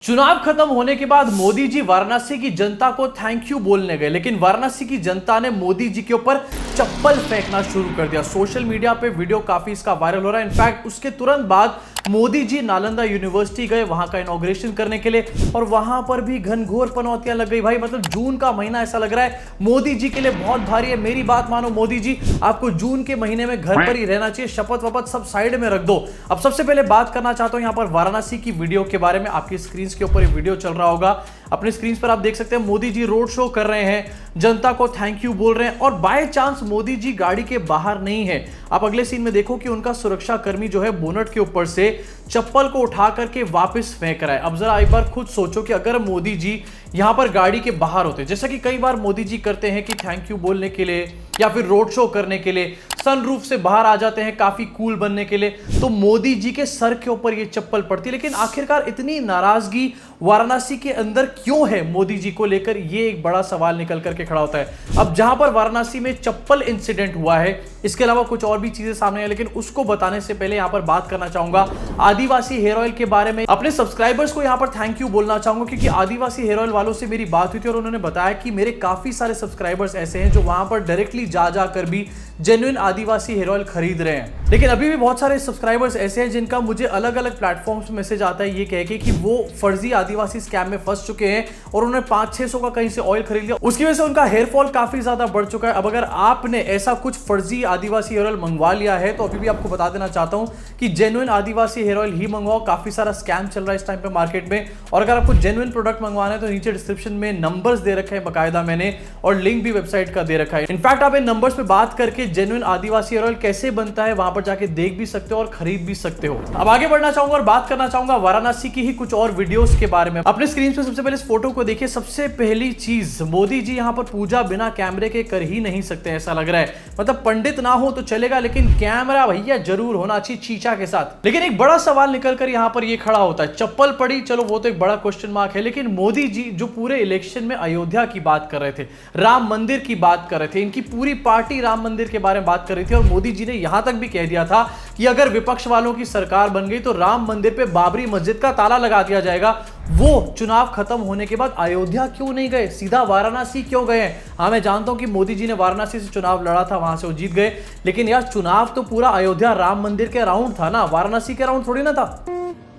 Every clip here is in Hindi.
चुनाव खत्म होने के बाद मोदी जी वाराणसी की जनता को थैंक यू बोलने गए, लेकिन वाराणसी की जनता ने मोदी जी के ऊपर चप्पल फेंकना शुरू कर दिया। सोशल मीडिया पे वीडियो काफी इसका वायरल हो रहा है। इनफैक्ट उसके तुरंत बाद मोदी जी नालंदा यूनिवर्सिटी गए वहां का इनॉग्रेशन करने के लिए, और वहां पर भी घनघोर पनौतियां लग गई। भाई मतलब जून का महीना ऐसा लग रहा है मोदी जी के लिए बहुत भारी है। मेरी बात मानो मोदी जी, आपको जून के महीने में घर पर ही रहना चाहिए। शपथ वपथ सब साइड में रख दो। अब सबसे पहले बात करना चाहता हूं यहां पर वाराणसी की वीडियो के बारे में। आपकी स्क्रीन के ऊपर ये वीडियो चल रहा होगा, अपने स्क्रीन पर आप देख सकते हैं मोदी जी रोड शो कर रहे हैं, जनता को थैंक यू बोल रहे हैं, और बाय चांस मोदी जी गाड़ी के बाहर नहीं है। आप अगले सीन में देखो कि उनका सुरक्षा कर्मी जो है बोनट के ऊपर से चप्पल को उठा करके वापस फेंक रहा है। अब जरा एक बार खुद सोचो कि अगर मोदी जी यहां पर गाड़ी के बाहर होते, जैसा कि कई बार मोदी जी करते हैं कि थैंक यू बोलने के लिए या फिर रोड शो करने के लिए सनरूफ से बाहर आ जाते हैं काफी कूल बनने के लिए, तो मोदी जी के सर के ऊपर ये चप्पल पड़ती। लेकिन आखिरकार इतनी नाराजगी वाराणसी के अंदर क्यों है मोदी जी को लेकर, ये एक बड़ा सवाल निकल करके खड़ा होता है। अब जहां पर वाराणसी में चप्पल इंसिडेंट हुआ है, इसके अलावा कुछ और भी चीजें सामने आई, लेकिन उसको बताने से पहले यहां पर बात करना चाहूंगा आदिवासी हेयर ऑयल के बारे में। अपने सब्सक्राइबर्स को यहां पर थैंक यू बोलना चाहूंगा, क्योंकि आदिवासी हेयर ऑयल वालों से मेरी बात हुई थी और उन्होंने बताया कि मेरे काफी सारे सब्सक्राइबर्स ऐसे हैं जो वहां पर डायरेक्टली जाकर भी जेन्युइन आदिवासी हेयर ऑयल खरीद रहे हैं। लेकिन अभी भी बहुत सारे सब्सक्राइबर्स ऐसे हैं जिनका मुझे अलग अलग प्लेटफॉर्म्स मैसेज आता है ये कह के कि वो फर्जी आदिवासी स्कैम में फंस चुके हैं और उन्होंने 500-600 का कहीं से ऑयल खरीद लिया, उसकी वजह से उनका हेयर फॉल काफी ज्यादा बढ़ चुका है। अब अगर आपने ऐसा कुछ फर्जी आदिवासी हेयर ऑयल मंगवा लिया है तो अभी भी आपको बता देना चाहता हूं कि जेन्युइन आदिवासी हेयर ऑयल ही मंगवाओ। काफी सारा स्कैम चल रहा है इस टाइम पे मार्केट में, और अगर आपको जेन्युइन प्रोडक्ट मंगवाना है तो नीचे डिस्क्रिप्शन में नंबर्स दे रखे हैं बकायदा मैंने, और लिंक भी वेबसाइट का दे रखा है। इनफैक्ट आप इन नंबर्स पे बात करके जेन्युइन आदिवासी हेयर ऑयल कैसे बनता है वहां पर जाके देख भी सकते हो और खरीद भी सकते हो। अब आगे बढ़ना चाहूंगा और बात करना चाहूंगा वाराणसी की ही कुछ और वीडियोस के बारे में। अपने स्क्रीन पे सबसे पहले इस फोटो को देखिए। सबसे पहली चीज, मोदी जी यहां पर पूजा बिना कैमरे के कर ही नहीं सकते ऐसा लग रहा है। मतलब पंडित ना हो तो चलेगा, लेकिन कैमरा भैया जरूर होना चाहिए चीचा के साथ। लेकिन एक बड़ा सवाल निकलकर यहां पर यह खड़ा होता है, चप्पल पड़ी चलो वो तो एक बड़ा क्वेश्चन मार्क है, लेकिन मोदी जी जो पूरे इलेक्शन में अयोध्या की बात कर रहे थे, राम मंदिर की बात कर रहे थे, इनकी पूरी पार्टी राम मंदिर के बारे में बात कर रही थी, और मोदी जी ने यहां तक भी कह दिया था कि अगर विपक्ष वालों की सरकार बन गई तो राम मंदिर पे बाबरी मस्जिद का ताला लगा दिया जाएगा। वो चुनाव खत्म होने के बाद अयोध्या क्यों नहीं गए, सीधा वाराणसी क्यों गए? हाँ मैं जानता हूं कि मोदी जी ने वाराणसी से चुनाव लड़ा था, वहां से वो जीत गए, लेकिन यार चुनाव तो पूरा अयोध्या राम मंदिर के राउंड था ना, वाराणसी के राउंड थोड़ी ना था।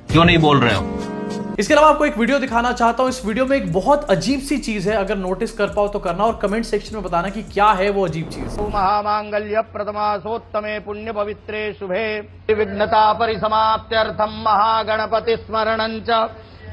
क्यों नहीं बोल रहे हो? इसके अलावा आपको एक वीडियो दिखाना चाहता हूं। इस वीडियो में एक बहुत अजीब सी चीज है, अगर नोटिस कर पाओ तो करना, और कमेंट सेक्शन में बताना कि क्या है वो अजीब चीज। महामांगल्य प्रथमासोत्तमे पुण्य पवित्रे शुभे विघ्नता परिसमाप्त्यर्थम महागणपति स्मरणंच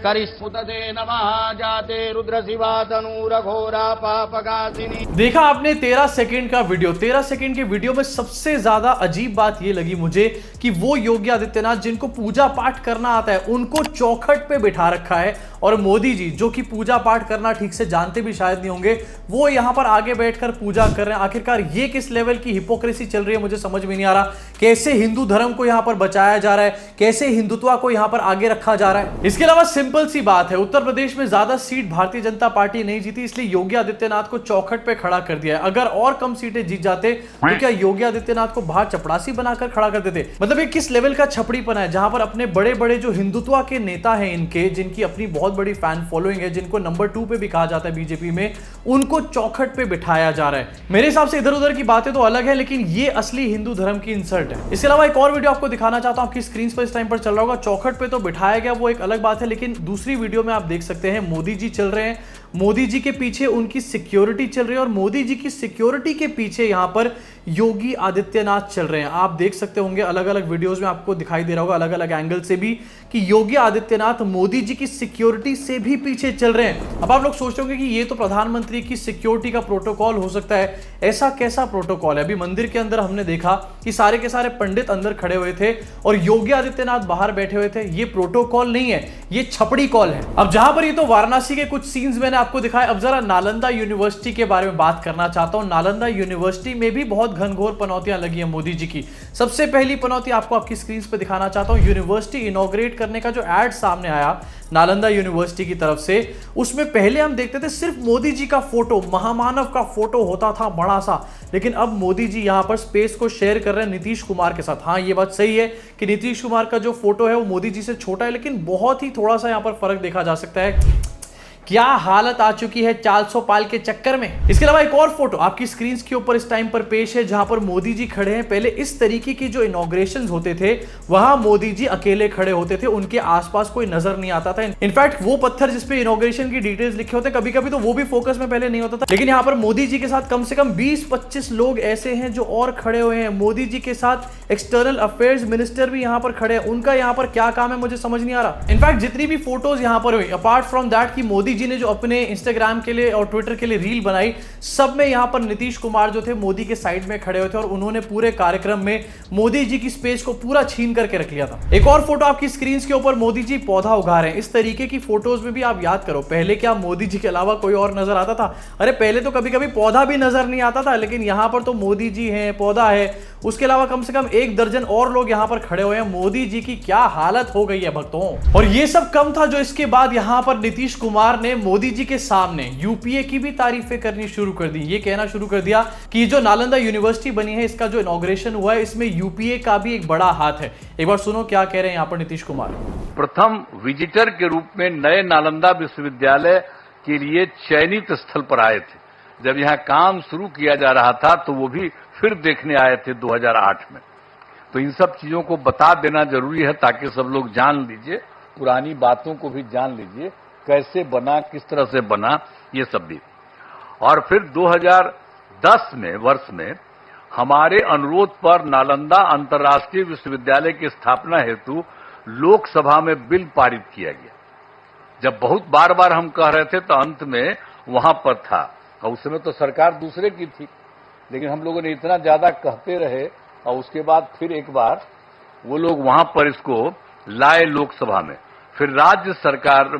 करिष्मुतते नमः जाते रुद्र शिवा तनूरघोरा पापगासिनी। देखा आपने 13 सेकंड का वीडियो। 13 सेकंड के वीडियो में सबसे ज्यादा अजीब बात यह लगी मुझे कि वो योगी आदित्यनाथ जिनको पूजा पाठ करना आता है उनको चौखट पे बिठा रखा है, और मोदी जी जो कि पूजा पाठ करना ठीक से जानते भी शायद नहीं होंगे, वो यहां पर आगे बैठकर पूजा कर रहे हैं। आखिरकार ये किस लेवल की हिपोक्रेसी चल रही है मुझे समझ में नहीं आ रहा। कैसे हिंदू धर्म को यहां पर बचाया जा रहा है, कैसे हिंदुत्व को यहां पर आगे रखा जा रहा है। इसके अलावा सिंपल सी बात है, उत्तर प्रदेश में ज्यादा सीट भारतीय जनता पार्टी नहीं जीती, इसलिए योगी आदित्यनाथ को चौखट पे खड़ा कर दिया है। अगर और कम सीटें जीत जाते तो क्या योगी आदित्यनाथ को बाहर चपड़ासी बनाकर खड़ा कर देते? मतलब ये किस लेवल का छपड़ीपना है, जहां पर अपने बड़े बड़े जो हिंदुत्व के नेता हैं इनके, जिनकी अपनी बहुत बड़ी फैन फॉलोइंग है, जिनको नंबर 2 पे भी कहा जाता है बीजेपी में, उनको चौखट पे बिठाया जा रहा है। मेरे हिसाब से इधर उधर की बातें तो अलग है, लेकिन ये असली हिंदू धर्म की इंसल्ट है। इसके अलावा एक और वीडियो आपको दिखाना चाहता हूं, आपकी स्क्रीन पर इस टाइम पर चल रहा होगा। चौखट पे तो बिठाया गया वो एक अलग बात है, लेकिन दूसरी वीडियो में आप देख सकते हैं मोदी जी चल रहे हैं, मोदी जी के पीछे उनकी सिक्योरिटी चल रही है, और मोदी जी की सिक्योरिटी के पीछे यहां पर योगी आदित्यनाथ चल रहे हैं। आप देख सकते होंगे अलग अलग वीडियोस में आपको दिखाई दे रहा होगा अलग अलग एंगल से भी कि योगी आदित्यनाथ मोदी जी की सिक्योरिटी से भी पीछे चल रहे हैं। अब आप लोग सोचते होंगे कि ये तो प्रधानमंत्री की सिक्योरिटी का प्रोटोकॉल हो सकता है, ऐसा कैसा प्रोटोकॉल है? अभी मंदिर के अंदर हमने देखा कि सारे के सारे पंडित अंदर खड़े हुए थे और योगी आदित्यनाथ बाहर बैठे हुए थे। ये प्रोटोकॉल नहीं है, ये छपड़ी कॉल है। अब जहां पर ये तो वाराणसी के कुछ सीन्स मैंने आपको दिखाए, अब जरा नालंदा यूनिवर्सिटी के बारे में बात करना चाहता हूं। नालंदा यूनिवर्सिटी में भी बहुत घनघोर पनौतियां लगी है मोदी जी की। सबसे पहली पनौती आपको आपकी स्क्रीन पे दिखाना चाहता हूं। यूनिवर्सिटी इनॉग्रेट करने का जो एड सामने आया नालंदा यूनिवर्सिटी की तरफ से, उसमें पहले हम देखते थे सिर्फ मोदी जी का फोटो, महामानव का फोटो होता था बड़ा सा, लेकिन अब मोदी जी यहां पर स्पेस को शेयर कर रहे हैं नीतीश कुमार के साथ। हाँ ये बात सही है कि नीतीश कुमार का जो फोटो है वो मोदी जी से छोटा है, लेकिन बहुत ही थोड़ा सा यहाँ पर फर्क देखा जा सकता है। क्या हालत आ चुकी है 400 पाल के चक्कर में। इसके अलावा एक और फोटो आपकी स्क्रीन के ऊपर इस टाइम पर पेश है, जहां पर मोदी जी खड़े हैं। पहले इस तरीके की जो इनॉग्रेशन होते थे वहां मोदी जी अकेले खड़े होते थे, उनके आसपास कोई नजर नहीं आता था। इनफैक्ट वो पत्थर जिसपे इनॉग्रेशन की डिटेल्स लिखे होते कभी कभी तो वो भी फोकस में पहले नहीं होता था। लेकिन यहाँ पर मोदी जी के साथ कम से कम 20-25 लोग ऐसे हैं जो और खड़े हुए हैं। मोदी जी के साथ एक्सटर्नल अफेयर्स मिनिस्टर भी यहाँ पर खड़े हैं। उनका यहाँ पर क्या काम है मुझे समझ नहीं आ रहा। इनफैक्ट जितनी भी फोटोज यहाँ पर हुई, अपार्ट फ्रॉम दैट कि मोदी जी ने जो अपने इंस्टाग्राम के लिए और ट्विटर के लिए रील बनाई, सब में यहां पर नीतीश कुमार जो थे मोदी के साइड में खड़े हुए थे और उन्होंने पूरे कार्यक्रम में मोदी जी की स्पेस को पूरा छीन करके रख लिया था। एक और फोटो आपकी स्क्रीन के ऊपर मोदी जी पौधा उगा रहे हैं। इस तरीके की फोटोज में भी आप याद करो, पहले क्या मोदी जी के अलावा कोई और नजर आता था? अरे पहले तो कभी कभी पौधा भी नजर नहीं आता था, लेकिन यहां पर तो मोदी जी हैं, पौधा है, उसके अलावा कम से कम 1 दर्जन और लोग यहां पर खड़े हुए हैं। मोदी जी की क्या हालत हो गई है भक्तों। और ये सब कम था जो इसके बाद यहां पर नीतीश कुमार ने मोदी जी के सामने यूपीए की भी तारीफें करनी शुरू कर दी। ये कहना शुरू कर दिया कि जो नालंदा यूनिवर्सिटी बनी है, इसका जो इनॉग्रेशन हुआ है, इसमें यूपीए का भी एक बड़ा हाथ है। एक बार सुनो क्या कह रहे हैं यहां पर नीतीश कुमार। प्रथम विजिटर के रूप में नए नालंदा विश्वविद्यालय के लिए चयनित स्थल पर आए थे। जब यहां काम शुरू किया जा रहा था तो वो भी फिर देखने आए थे 2008 में। तो इन सब चीजों को बता देना जरूरी है ताकि सब लोग जान लीजिए, पुरानी बातों को भी जान लीजिए, कैसे बना, किस तरह से बना, ये सब भी। और फिर 2010 में वर्ष में हमारे अनुरोध पर नालंदा अंतर्राष्ट्रीय विश्वविद्यालय की स्थापना हेतु लोकसभा में बिल पारित किया गया। जब बहुत बार बार हम कह रहे थे तो अंत में वहां पर था, और उस समय तो सरकार दूसरे की थी, लेकिन हम लोगों ने इतना ज्यादा कहते रहे और उसके बाद फिर एक बार वो लोग वहां पर इसको लाए लोकसभा में, फिर राज्य सरकार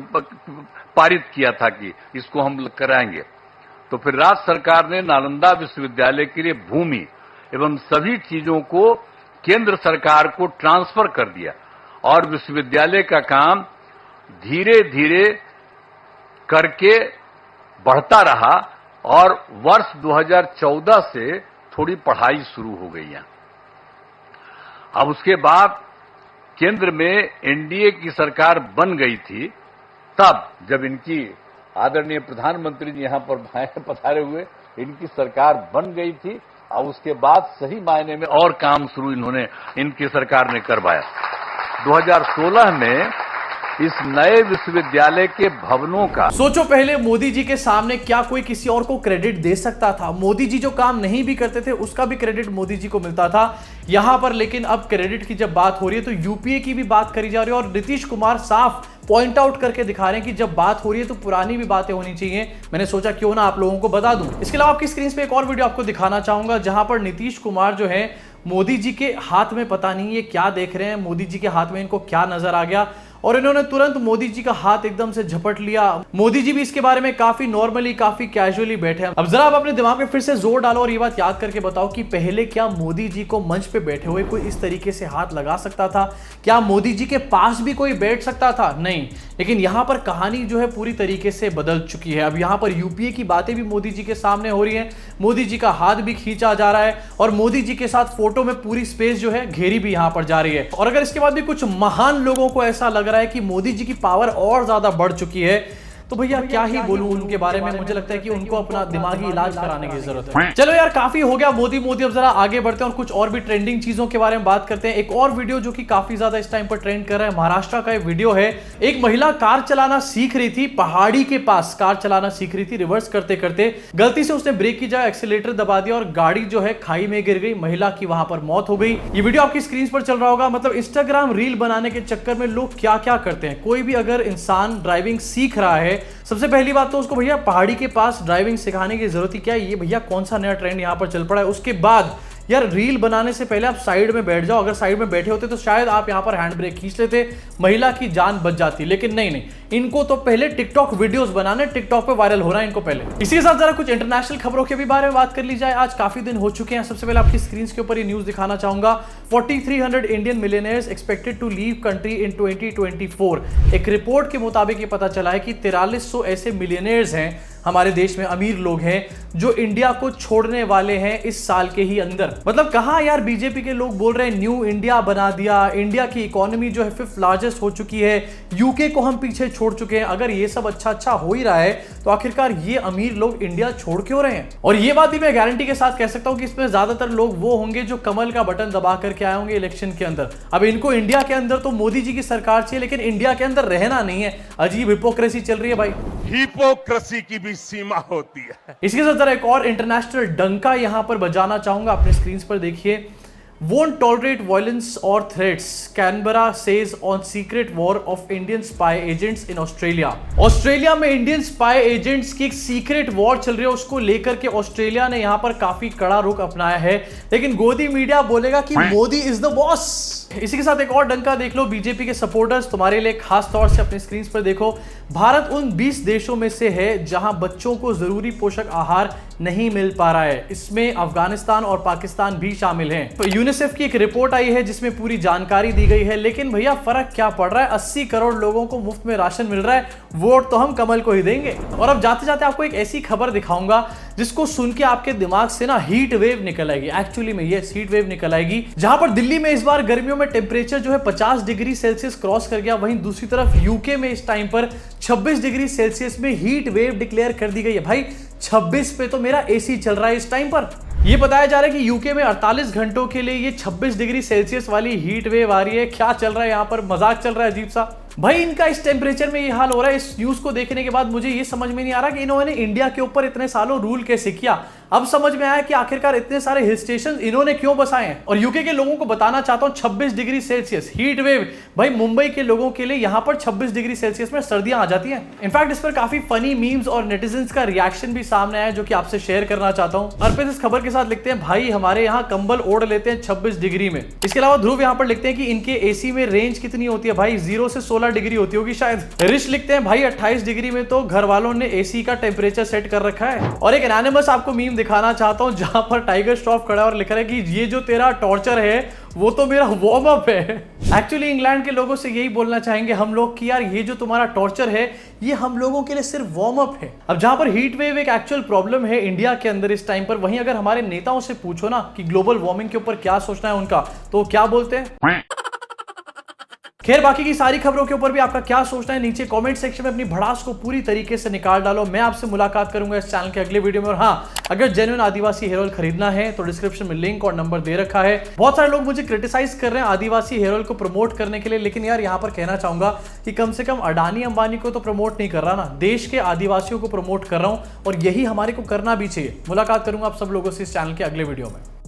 पारित किया था कि इसको हम कराएंगे। तो फिर राज्य सरकार ने नालंदा विश्वविद्यालय के लिए भूमि एवं सभी चीजों को केंद्र सरकार को ट्रांसफर कर दिया और विश्वविद्यालय का काम धीरे धीरे करके बढ़ता रहा और वर्ष 2014 से थोड़ी पढ़ाई शुरू हो गई है। अब उसके बाद केंद्र में एनडीए की सरकार बन गई थी, तब जब इनकी आदरणीय प्रधानमंत्री जी यहां पर पधारे हुए, इनकी सरकार बन गई थी और उसके बाद सही मायने में और काम शुरू इनकी सरकार ने करवाया। 2016 में इस नए विश्वविद्यालय के भवनों का सोचो, पहले मोदी जी के सामने क्या कोई किसी और को क्रेडिट दे सकता था? मोदी जी जो काम नहीं भी करते थे उसका भी क्रेडिट मोदी जी को मिलता था यहां पर। लेकिन अब क्रेडिट की जब बात हो रही है तो यूपीए की भी बात करी जा रही है और नीतीश कुमार साफ पॉइंट आउट करके दिखा रहे हैं कि जब बात हो रही है तो पुरानी भी बातें होनी चाहिए। मैंने सोचा क्यों ना आप लोगों को बता दूं। इसके अलावा आपकी स्क्रीन पे एक और वीडियो आपको दिखाना चाहूंगा जहां पर नीतीश कुमार जो है मोदी जी के हाथ में, पता नहीं ये क्या देख रहे हैं, मोदी जी के हाथ में इनको क्या नजर आ गया और इन्होंने तुरंत मोदी जी का हाथ एकदम से झपट लिया। मोदी जी भी इसके बारे में काफी नॉर्मली, काफी कैजुअली बैठे हैं। अब जरा आप अपने दिमाग में फिर से जोर डालो और ये बात याद करके बताओ कि पहले क्या मोदी जी को मंच पे बैठे हुए कोई इस तरीके से हाथ लगा सकता था? क्या मोदी जी के पास भी कोई बैठ सकता था? नहीं। लेकिन यहां पर कहानी जो है पूरी तरीके से बदल चुकी है। अब यहां पर यूपीए की बातें भी मोदी जी के सामने हो रही है, मोदी जी का हाथ भी खींचा जा रहा है और मोदी जी के साथ फोटो में पूरी स्पेस जो है घेरी भी यहां पर जा रही है। और अगर इसके बाद भी कुछ महान लोगों को ऐसा लग रहा है कि मोदी जी की पावर और ज्यादा बढ़ चुकी है तो भैया क्या ही बोलूं उनके बारे में। मुझे लगता है कि उनको अपना दिमागी इलाज कराने की जरूरत है। चलो यार, काफी हो गया मोदी मोदी, अब जरा आगे बढ़ते हैं और कुछ और भी ट्रेंडिंग चीजों के बारे में बात करते हैं। एक और वीडियो जो कि काफी ज्यादा इस टाइम पर ट्रेंड कर रहा है, महाराष्ट्र का एक वीडियो है। एक महिला कार चलाना सीख रही थी, पहाड़ी के पास कार चलाना सीख रही थी। रिवर्स करते करते गलती से उसने ब्रेक की जगह एक्सीलेटर दबा दिया और गाड़ी जो है खाई में गिर गई। महिला की वहां पर मौत हो गई। ये वीडियो आपकी स्क्रीन पर चल रहा होगा। मतलब इंस्टाग्राम रील बनाने के चक्कर में लोग क्या क्या करते हैं। कोई भी अगर इंसान ड्राइविंग सीख रहा है, सबसे पहली बात तो उसको भैया पहाड़ी के पास ड्राइविंग सिखाने की जरूरत ही क्या है? ये भैया कौन सा नया ट्रेंड यहां पर चल पड़ा है? उसके बाद यार रील बनाने से पहले आप साइड में बैठ जाओ। अगर साइड में बैठे होते तो शायद आप यहां पर हैंड ब्रेक खींच लेते, महिला की जान बच जाती। लेकिन नहीं, इनको तो पहले टिकटॉक वीडियोस बनाने, टिकटॉक पे वायरल होना है इनको पहले। इसी के साथ जरा कुछ इंटरनेशनल खबरों के भी बारे में बात कर ली जाए। आज काफी दिन हो चुके हैं। सबसे पहले आपकी स्क्रीन के ऊपर ये न्यूज दिखाना चाहूंगा। 4300 Indian millionaires expected to leave country in 2024। एक रिपोर्ट के मुताबिक ये पता चला है कि 4300 ऐसे मिलियनेयर्स हैं हमारे देश में अमीर लोग हैं जो इंडिया को छोड़ने वाले हैं इस साल के ही अंदर। मतलब कहां यार बीजेपी के लोग बोल रहे हैं न्यू इंडिया बना दिया, इंडिया की इकोनॉमी जो है 5th लार्जेस्ट हो चुकी है, यूके को हम पीछे छोड़ चुके हैं। अगर ये सब अच्छा हो ही रहा है तो आखिरकार ये अमीर लोग इंडिया छोड़ क्यों रहे हैं? और ये बात भी मैं गारंटी के साथ कह सकता हूं कि इसमें ज्यादातर लोग वो होंगे जो कमल का बटन दबा करके आए होंगे इलेक्शन के अंदर। अब इनको इंडिया के अंदर तो मोदी जी की सरकार चाहिए, लेकिन इंडिया के अंदर रहना नहीं है। अजीब हिपोक्रेसी चल रही है भाई। हिपोक्रेसी की भी सीमा होती है। इसके साथ जरा एक और इंटरनेशनल डंका यहां पर बजाना चाहूंगा, अपने स्क्रीन पर देखिए। Won't tolerate violence or threats, Canberra says on secret war of Indian spy agents in Australia। Australia में इंडियन स्पाई एजेंट्स की एक सीक्रेट वॉर चल रही है, उसको लेकर के ऑस्ट्रेलिया ने यहां पर काफी कड़ा रुख अपनाया है, लेकिन गोदी मीडिया बोलेगा कि मोदी इज द बॉस। इसी के साथ एक और डंका देख लो बीजेपी के सपोर्टर्स, तुम्हारे लिए खास तौर से अपनी स्क्रीन पर देखो। भारत उन 20 देशों में से है जहां बच्चों को जरूरी पोषक आहार नहीं मिल पा रहा है। इसमें अफगानिस्तान और पाकिस्तान भी शामिल हैं। तो यूनिसेफ की एक रिपोर्ट आई है जिसमें पूरी जानकारी दी गई है, लेकिन भैया फर्क क्या पड़ रहा है? 80 करोड़ लोगों को मुफ्त में राशन मिल रहा है, वोट तो हम कमल को ही देंगे। और अब जाते जाते आपको एक ऐसी खबर दिखाऊंगा जिसको सुन के आपके दिमाग से ना हीट वेव निकल आएगी। एक्चुअली में ये हीट वेव निकल आएगी, जहां पर दिल्ली में इस बार गर्मियों में टेम्परेचर जो है 50 डिग्री सेल्सियस क्रॉस कर गया, वहीं दूसरी तरफ यूके में इस टाइम पर 26 डिग्री सेल्सियस में हीट वेव डिक्लेयर कर दी गई है। भाई 26 पे तो मेरा एसी चल रहा है इस टाइम पर। ये बताया जा रहा है कि यूके में 48 घंटों के लिए ये 26 डिग्री सेल्सियस वाली हीट वेव आ रही है। क्या चल रहा है यहाँ पर? मजाक चल रहा है अजीब सा। भाई इनका इस टेम्परेचर में ये हाल हो रहा है। इस न्यूज को देखने के बाद मुझे ये समझ में नहीं आ रहा कि इन्होंने इंडिया के ऊपर इतने सालों रूल कैसे किया। अब समझ में आया कि आखिरकार इतने सारे हिल स्टेशन इन्होंने क्यों बसाए हैं। और यूके के लोगों को बताना चाहता हूं 26 डिग्री सेल्सियस हीट वेव, भाई मुंबई के लोगों के लिए यहां पर 26 डिग्री सेल्सियस में सर्दियां आ जाती हैं। इनफैक्ट इस पर काफी फनी मीम्स और नेटिजन्स का रिएक्शन भी सामने आया जो कि आपसे शेयर करना चाहता हूं। अर्पित इस खबर के साथ लिखते हैं, भाई हमारे यहाँ कंबल ओढ़ लेते हैं 26 डिग्री में। इसके अलावा ध्रुव यहाँ पर लिखते हैं कि इनके एसी में रेंज कितनी होती है? भाई 0 से 16 डिग्री होती होगी शायद। ऋष लिखते हैं, भाई 28 डिग्री में तो घर वालों ने एसी का टेम्परेचर सेट कर रखा है। और एक एनानिमस आपको मीम दिखाना चाहता हूं जहां पर टाइगर श्रॉफ खड़ा है और लिख रहा है कि ये जो तेरा टॉर्चर है वो तो मेरा वार्म अप है। एक्चुअली इंग्लैंड के लोगों से यही बोलना चाहेंगे हम लोग कि यार ये जो तुम्हारा टॉर्चर है ये हम लोगों के लिए सिर्फ वार्म अप है। अब जहां पर हीट वेव एक एक्चुअल प्रॉब्लम है इंडिया के अंदर इस टाइम पर, वहीं अगर हमारे नेताओं से पूछो ना कि ग्लोबल वार्मिंग के ऊपर क्या सोचना है उनका, तो क्या बोलते हैं? खैर बाकी की सारी खबरों के ऊपर भी आपका क्या सोचना है नीचे कमेंट सेक्शन में अपनी भड़ास को पूरी तरीके से निकाल डालो। मैं आपसे मुलाकात करूंगा इस चैनल के अगले वीडियो में। और हाँ, अगर जेन्युइन आदिवासी हेयर ऑयल खरीदना है तो डिस्क्रिप्शन में लिंक और नंबर दे रखा है। बहुत सारे लोग मुझे क्रिटिसाइज कर रहे हैं आदिवासी हेयर ऑयल को प्रमोट करने के लिए, लेकिन यार यहाँ पर कहना चाहूंगा कि कम से कम अडानी अंबानी को तो प्रमोट नहीं कर रहा ना, देश के आदिवासियों को प्रमोट कर रहा हूं और यही हमारे को करना भी चाहिए। मुलाकात करूंगा आप सब लोगों से इस चैनल के अगले वीडियो में।